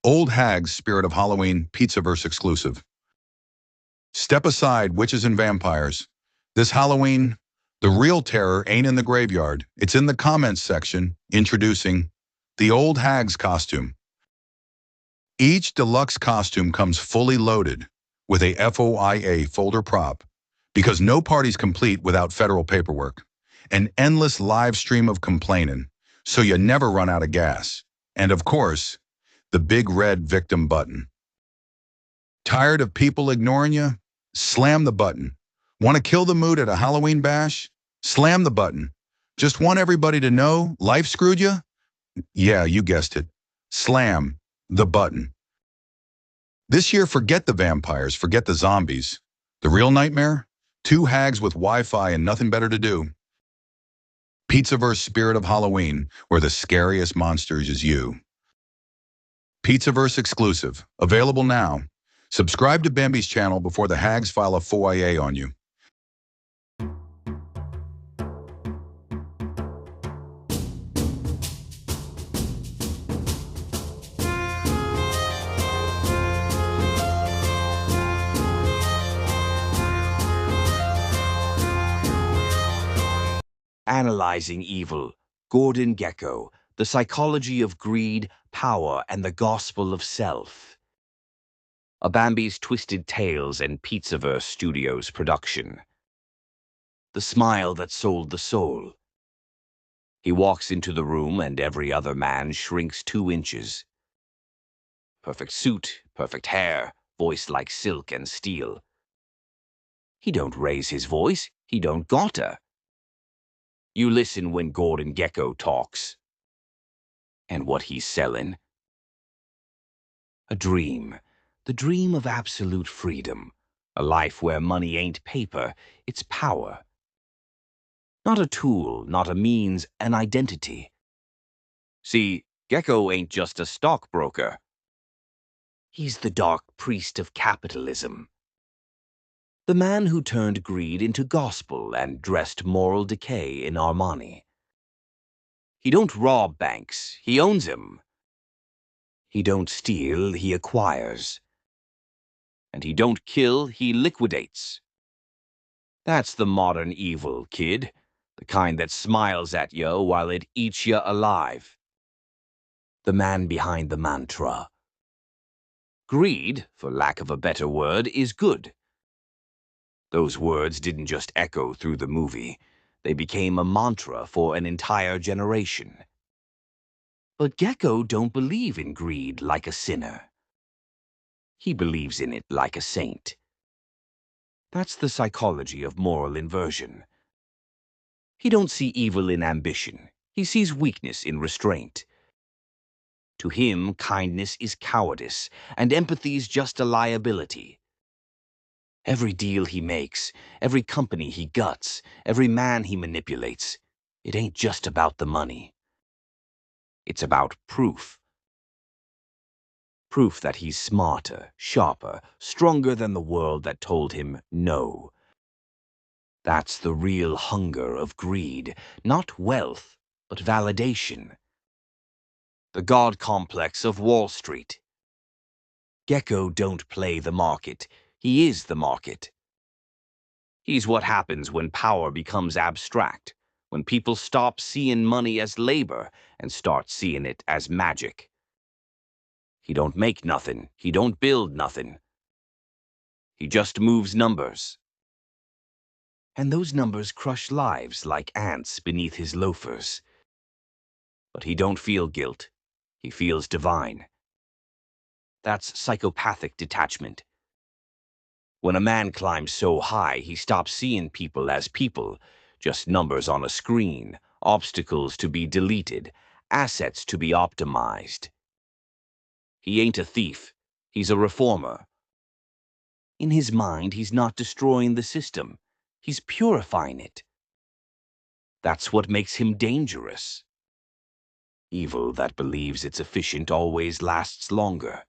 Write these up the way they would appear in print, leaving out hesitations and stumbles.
Old Hags, Spirit of Halloween, Pizzaverse exclusive. Step aside, witches and vampires. This Halloween, the real terror ain't in the graveyard. It's in the comments section, introducing the Old Hags costume. Each deluxe costume comes fully loaded with a FOIA folder prop, because no party's complete without federal paperwork. An endless live stream of complaining, so you never run out of gas. And of course, the big red victim button. Tired of people ignoring you? Slam the button. Want to kill the mood at a Halloween bash? Slam the button. Just want everybody to know life screwed you? Yeah, you guessed it. Slam the button. This year, forget the vampires, forget the zombies. The real nightmare? Two hags with Wi-Fi and nothing better to do. Pizzaverse, Spirit of Halloween, where the scariest monsters is you. Pizzaverse exclusive. Available now. Subscribe to Bambi's channel before the hags file a FOIA on you. Analyzing Evil, Gordon Gekko, The Psychology of Greed, Power, and the Gospel of Self. A Bambi's Twisted Tales and Pizzaverse Studios production. The Smile That Sold the Soul. He walks into the room and every other man shrinks 2 inches. Perfect suit, perfect hair, voice like silk and steel. He don't raise his voice, he don't gotta. You listen when Gordon Gekko talks. And what he's selling? A dream. The dream of absolute freedom. A life where money ain't paper, it's power. Not a tool, not a means, an identity. See, Gekko ain't just a stockbroker. He's the dark priest of capitalism. The man who turned greed into gospel and dressed moral decay in Armani. He don't rob banks, he owns 'em. He don't steal, he acquires. And he don't kill, he liquidates. That's the modern evil, kid. The kind that smiles at you while it eats you alive. The man behind the mantra. Greed, for lack of a better word, is good. Those words didn't just echo through the movie. They became a mantra for an entire generation. But Gekko don't believe in greed like a sinner. He believes in it like a saint. That's the psychology of moral inversion. He don't see evil in ambition. He sees weakness in restraint. To him, kindness is cowardice, and empathy's just a liability. Every deal he makes, every company he guts, every man he manipulates, it ain't just about the money. It's about proof. Proof that he's smarter, sharper, stronger than the world that told him no. That's the real hunger of greed, not wealth, but validation. The God complex of Wall Street. Gekko don't play the market. He is the market. He's what happens when power becomes abstract, when people stop seeing money as labor and start seeing it as magic. He don't make nothing. He don't build nothing. He just moves numbers. And those numbers crush lives like ants beneath his loafers. But he don't feel guilt. He feels divine. That's psychopathic detachment. When a man climbs so high, he stops seeing people as people, just numbers on a screen, obstacles to be deleted, assets to be optimized. He ain't a thief. He's a reformer. In his mind, he's not destroying the system. He's purifying it. That's what makes him dangerous. Evil that believes it's efficient always lasts longer.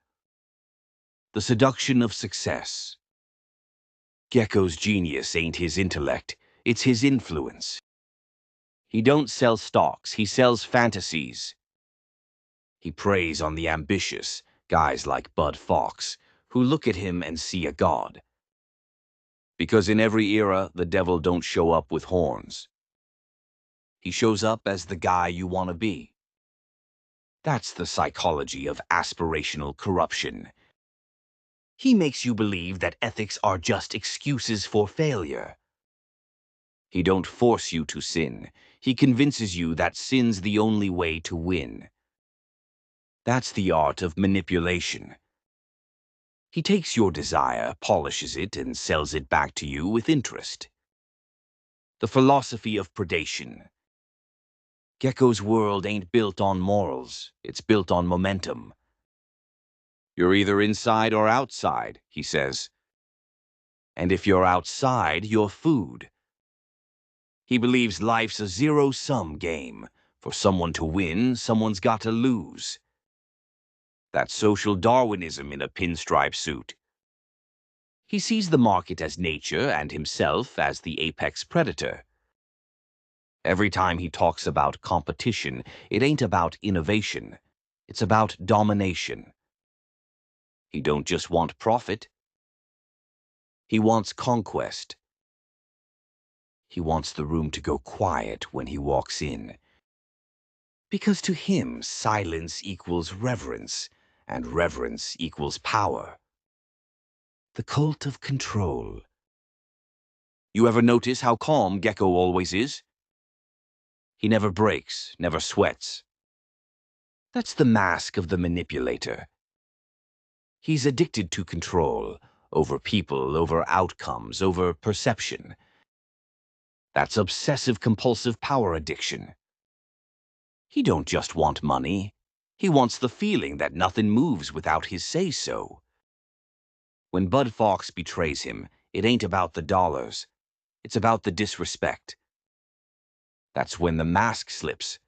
The seduction of success. Gekko's genius ain't his intellect, it's his influence. He don't sell stocks, he sells fantasies. He preys on the ambitious, Guys like Bud Fox, who look at him and see a god. Because in every era, the devil don't show up with horns. He shows up as the guy you want to be. That's the psychology of aspirational corruption. He makes you believe that ethics are just excuses for failure. He don't force you to sin. He convinces you that sin's the only way to win. That's the art of manipulation. He takes your desire, polishes it, and sells it back to you with interest. The philosophy of predation. Gekko's world ain't built on morals. It's built on momentum. You're either inside or outside, he says. And if you're outside, you're food. He believes life's a zero-sum game. For someone to win, someone's got to lose. That's social Darwinism in a pinstripe suit. He sees the market as nature and himself as the apex predator. Every time he talks about competition, it ain't about innovation. It's about domination. He don't just want profit. He wants conquest. He wants the room to go quiet when he walks in. Because to him, silence equals reverence, and reverence equals power. The cult of control. You ever notice how calm Gekko always is? He never breaks, never sweats. That's the mask of the manipulator. He's addicted to control, over people, over outcomes, over perception. That's obsessive-compulsive power addiction. He don't just want money. He wants the feeling that nothing moves without his say-so. When Bud Fox betrays him, it ain't about the dollars. It's about the disrespect. That's when the mask slips.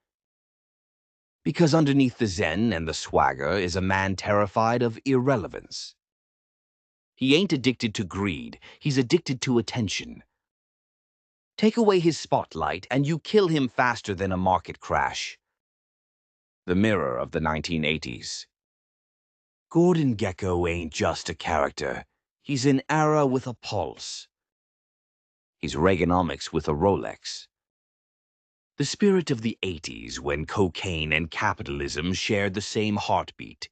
Because underneath the zen and the swagger is a man terrified of irrelevance. He ain't addicted to greed. He's addicted to attention. Take away his spotlight, and you kill him faster than a market crash. The mirror of the 1980s. Gordon Gekko ain't just a character. He's an era with a pulse. He's Reaganomics with a Rolex. The spirit of the 80s, when cocaine and capitalism shared the same heartbeat.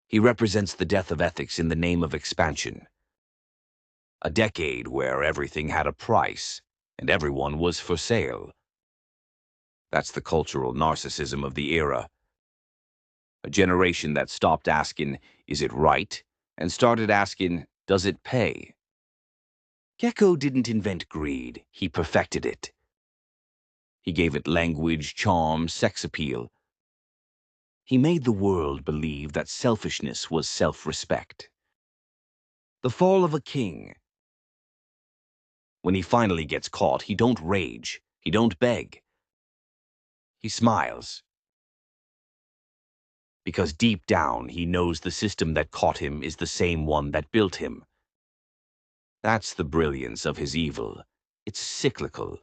He represents the death of ethics in the name of expansion. A decade where everything had a price, and everyone was for sale. That's the cultural narcissism of the era. A generation that stopped asking, is it right? And started asking, does it pay? Gekko didn't invent greed, he perfected it. He gave it language, charm, sex appeal. He made the world believe that selfishness was self-respect. The fall of a king. When he finally gets caught, he don't rage, he don't beg. He smiles. Because deep down, he knows the system that caught him is the same one that built him. That's the brilliance of his evil. It's cyclical.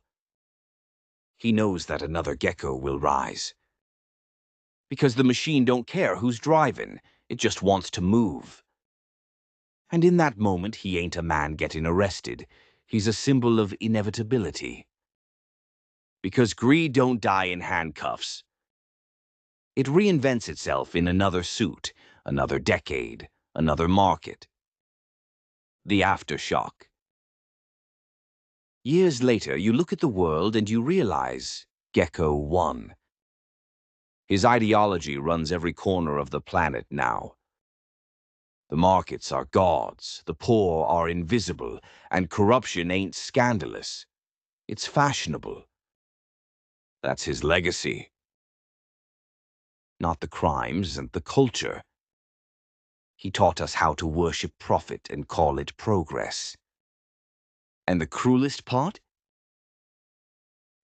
He knows that another Gekko will rise. Because the machine don't care who's driving, it just wants to move. And in that moment, he ain't a man getting arrested. He's a symbol of inevitability. Because greed don't die in handcuffs. It reinvents itself in another suit, another decade, another market. The aftershock. Years later, you look at the world and you realize Gekko won. His ideology runs every corner of the planet now. The markets are gods, the poor are invisible, and corruption ain't scandalous. It's fashionable. That's his legacy. Not the crimes and the culture. He taught us how to worship profit and call it progress. And the cruelest part?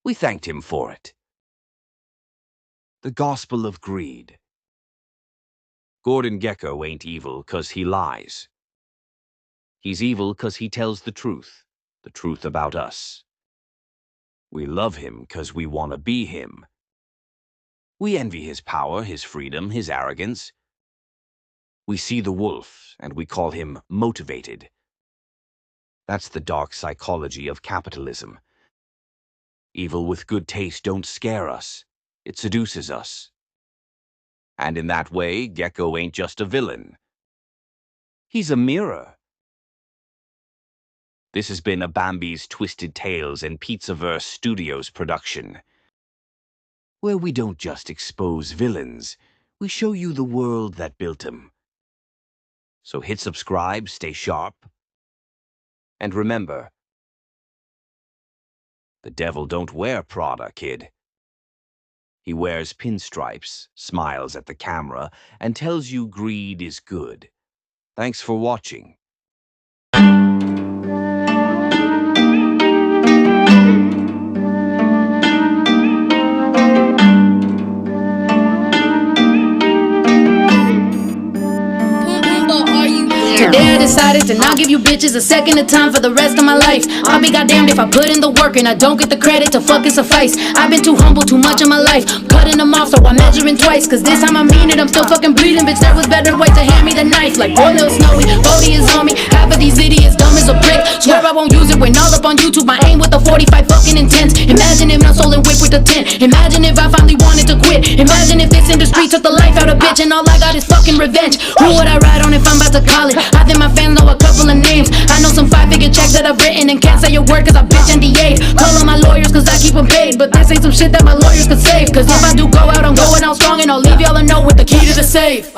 We thanked him for it. The gospel of greed. Gordon Gekko ain't evil 'cause he lies. He's evil 'cause he tells the truth about us. We love him 'cause we want to be him. We envy his power, his freedom, his arrogance. We see the wolf, and we call him motivated. That's the dark psychology of capitalism. Evil with good taste don't scare us. It seduces us. And in that way, Gekko ain't just a villain. He's a mirror. This has been a Bambi's Twisted Tales and Pizzaverse Studios production, where we don't just expose villains, we show you the world that built them. So hit subscribe, stay sharp, and remember, the devil don't wear Prada, kid. He wears pinstripes, smiles at the camera, and tells you greed is good. Thanks for watching. Today I decided to not give you bitches a second of time for the rest of my life. I'll be goddamned if I put in the work and I don't get the credit to fucking suffice. I've been too humble too much in my life, cutting them off so I'm measuring twice. Cause this time I mean it, I'm still fucking bleeding. Bitch, there was better ways to hand me the knife. Like boy, little Snowy, Bodie is on me. Half of these idiots dumb as a brick. Swear I won't use it when all up on YouTube. I aim with a 45 fucking intense. Imagine if not sold and whipped with a 10. Imagine if I finally wanted to quit. Imagine if this industry took the life out of bitch and all I got is fucking revenge. Who would I ride on if I'm about to call it? I think my fans know a couple of names. I know some 5-figure checks that I've written and can't say a word cause I bitch NDA'd. Call on my lawyers cause I keep them paid, but this ain't some shit that my lawyers could save. Cause if I do go out, I'm going out strong and I'll leave y'all a note with the key to the safe.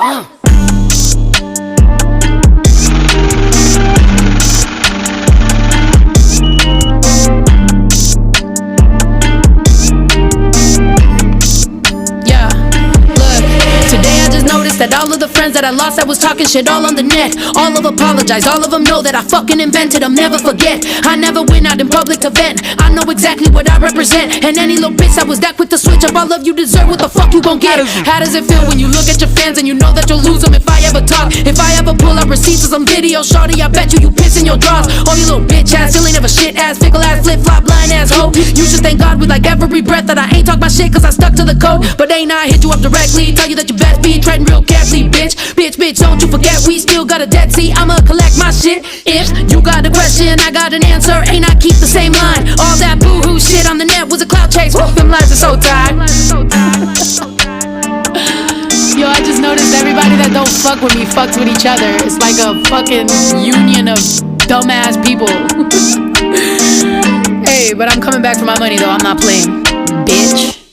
That all of the friends that I lost, I was talking shit all on the net. All of apologize, all of them know that I fucking invented, I'll never forget. I never went out in public to vent. I know exactly what I represent. And any little bitch that was that quick to switch up, all of you deserve what the fuck you gon' get. How does it feel when you look at your fans and you know that you'll lose them if I ever talk? If I ever pull out receipts or some video, shorty, I bet you piss in your drawers. Oh, you little bitch ass, silly never shit ass, fickle ass, flip flop, blind ass hoe. You should thank God with like every breath that I ain't talk my shit cause I stuck to the code. But ain't I hit you up directly, tell you that you best be treading real carefully, bitch. Bitch, don't you forget we still got a debt. See, I'ma collect my shit. If you got a question, I got an answer. Ain't I keep the same line? All that boo-hoo shit on the net was a cloud chase. Them lives are so tired. Yo, I just noticed everybody that don't fuck with me fucks with each other. It's like a fucking union of dumbass people. Hey, but I'm coming back for my money though, I'm not playing, bitch.